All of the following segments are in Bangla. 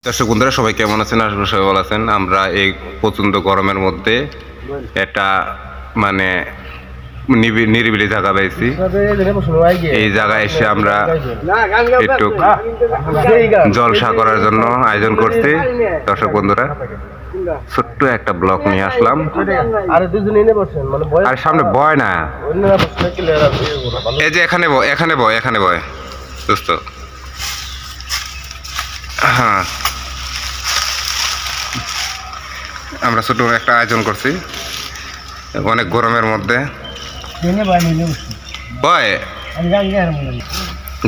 দর্শক বন্ধুরা সবাই কেমন আছেন? আসলে সবাই ভালো আছেন। আমরা এই প্রচণ্ড গরমের মধ্যে একটা মানে নিরিবিলি জায়গা পেয়েছি। এই জায়গায় এসে আমরা একটু জলসা করার জন্য আয়োজন করছি। দর্শক বন্ধুরা ছোট্ট একটা ব্লক নিয়ে আসলাম। আর সামনে বয় না, এই যে এখানে বয় দোস্ত। হ্যাঁ, আমরা ছোট একটা আয়োজন করছি অনেক গরমের মধ্যে। বয়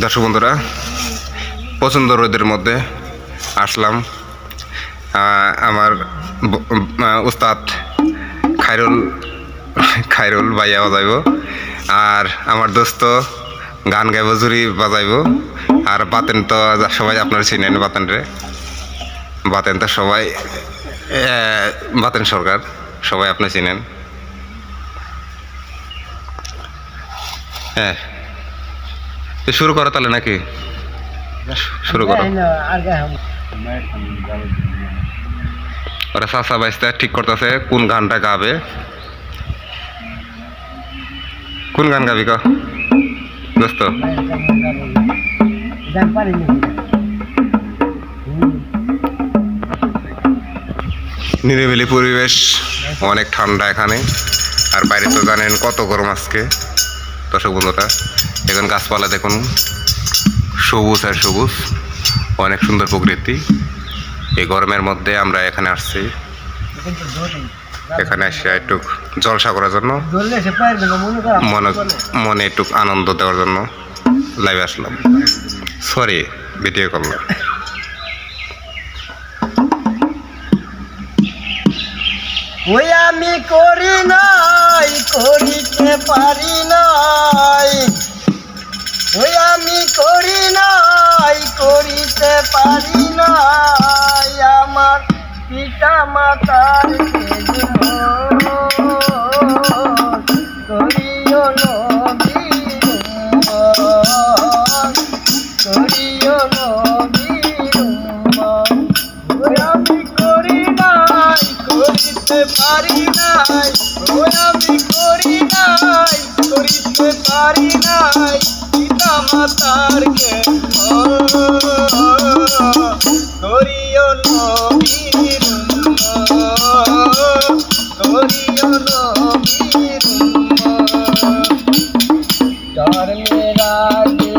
দর্শক বন্ধুরা প্রচণ্ড রোদের মধ্যে আসলাম। আমার উস্তাদ খায়রুল ভাইয়া বাজাইব, আর আমার দোস্ত গান গাইব, জুড়ি বাজাইব, আর বাতেন তো সবাই আপনারা চিনেন। বাতেন তো সবাই, বাতেন সরকার সবাই আপনি চিনেন। হ্যাঁ, শুরু করো তাহলে নাকি? শুরু করো। ওরা চাচা বাইসটা ঠিক করতেছে কোন গানটা গাবে। কোন গান গাবি ক দোস্ত? নিরিবিলি পরিবেশ, অনেক ঠান্ডা এখানে, আর বাইরে তো জানেন কত গরম আজকে। দর্শক বন্ধুরা এখন গাছপালা দেখুন, সবুজ আর সবুজ, অনেক সুন্দর প্রকৃতি। এই গরমের মধ্যে আমরা এখানে আসছি, এখানে এসে একটু জলসা করার জন্য, মনে একটু আনন্দ দেওয়ার জন্য লাইভে আসলাম। সরি, ভিডিও করলাম। ওই আমি করি নাই, করিতে পারি নাই। ওই আমি করি নাই, করিতে পারি নাই। আমার পিতা মাতার করিও নবীর উম্মত, করিও নবীর উম্মত। ওই আমি করি নাই, করিতে পারি নাই। ওই আমি করি নাই, করিতে পারি নাই। পিতা মাতার করিও নবীর উম্মত, করিও নবীর উম্মত। জন্মের আগে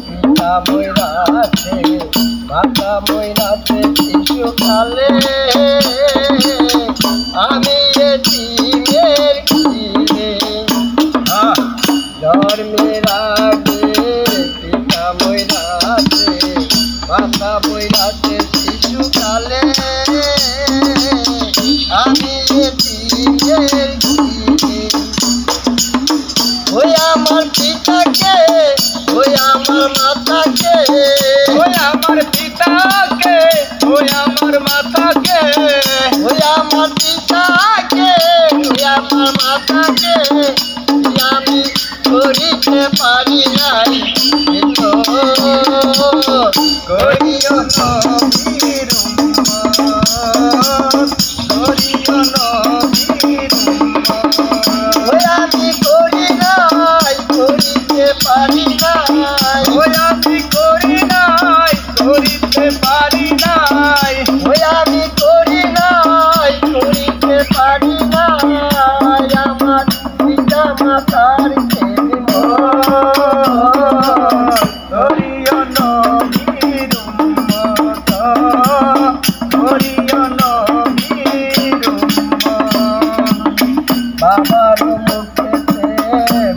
পিতা মইরাছে, মাতা মইরাছে শিশুকালে। আমি এতিমের খিলে, জন্মের আগে পিতা মইরাছে, মাতা মইরাছে শিশুকালে। আমি এতিমের খিলে। ওই আমার পিতাকে, ওই আমার মাতাকে, ওই আমার পিতাকে, ওই আমার মাতাকে, ওই আমার পিতাকে, ওই আমার মাতাকে আমি করিতে পারি নাই। করিও নবীর উম্মত, করিও নবীর উম্মত। ওই আমি করি নাই, করিতে পারি নাই। ওই আমি করি নাই, করিতে পারি নাই। ওই আমি করি নাই, করিতে পারি নাই। আমার পিতা মাতার করিও নবীর উম্মত, করিও নবীর উম্মত। বাবার মুখেতে,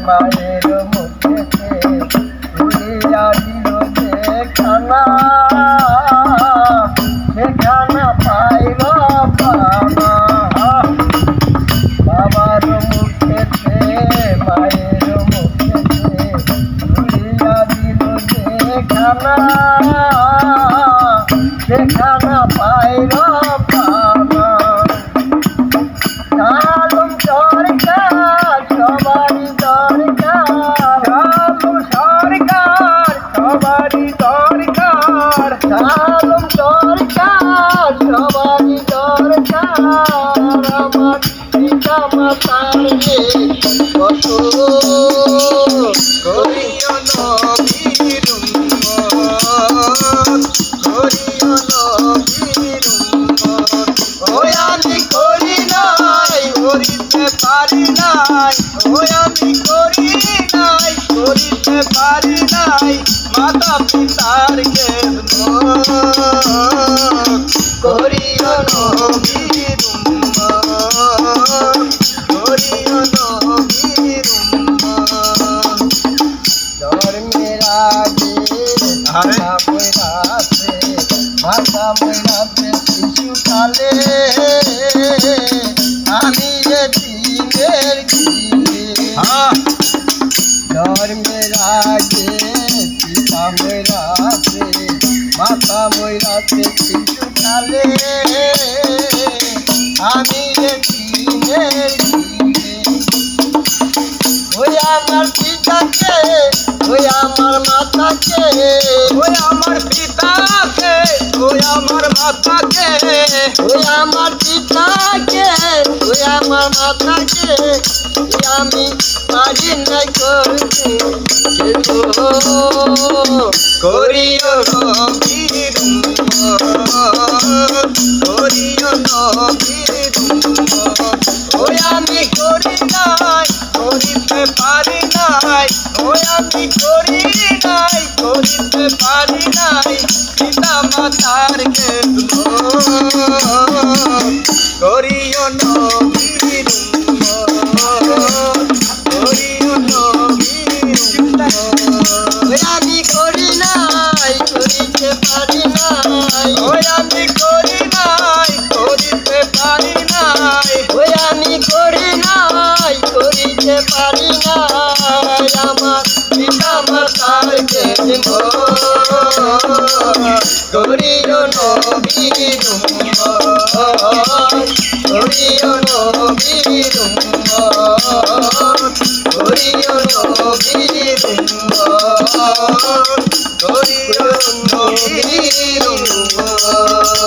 মায়ের মুখেতে তুলিয়া দিল যে খানা, সেখানা পাইল পানা। বাবার মুখেতে, মায়ের মুখেতে তুলিয়া দিল যে খানা, সেখানা পাইল পানা। আলম সরকার সবারই দরকার, আলম সরকার সবারই দরকার, আলম সরকার নবীর উম্মত ওই আমি করি নাই করিতে পারি নাই ওই আমি করি নাই করিতে পারি নাই মাতা পিতার খেদমত করিও নবীর উম্মত করিও নবীর উম্মত জন্মের আগে মাতা বইরাতে শিশুকালে আমি এতিমের গৃহে জন্মের আগে পিতা বইরাতে মাতা বইরাতে শিশুকালে আমি এতিমের গৃহে ওই আমার পিতাকে ওই আমার মাতাকে ওই আমার পিতাকে ওই আমার মাতাকে ওই আমার পিতাকে ওই আমার মাতাকে আমি পারি নাই করতে করিও নবীর উম্মত করিও নবীর উম্মত ওই আমি করি নাই করিতে পারি নাই ওই আমি করি নাই করিতে পারি নাই পিতা মাতার খেদমত করিও নবীর উম্মত করিও নবীর উম্মত ওই আমি করি নাই করিতে পারি নাই ওই আমি করি নাই করিতে পারি নাই ওই আমি করি নাই করিতে পারি নাই আমার পিতা মাতার খেদমত করিও নবীর উম্মত করিও নবীর উম্মত করিও নবীর উম্মত করিও নবীর উম্মত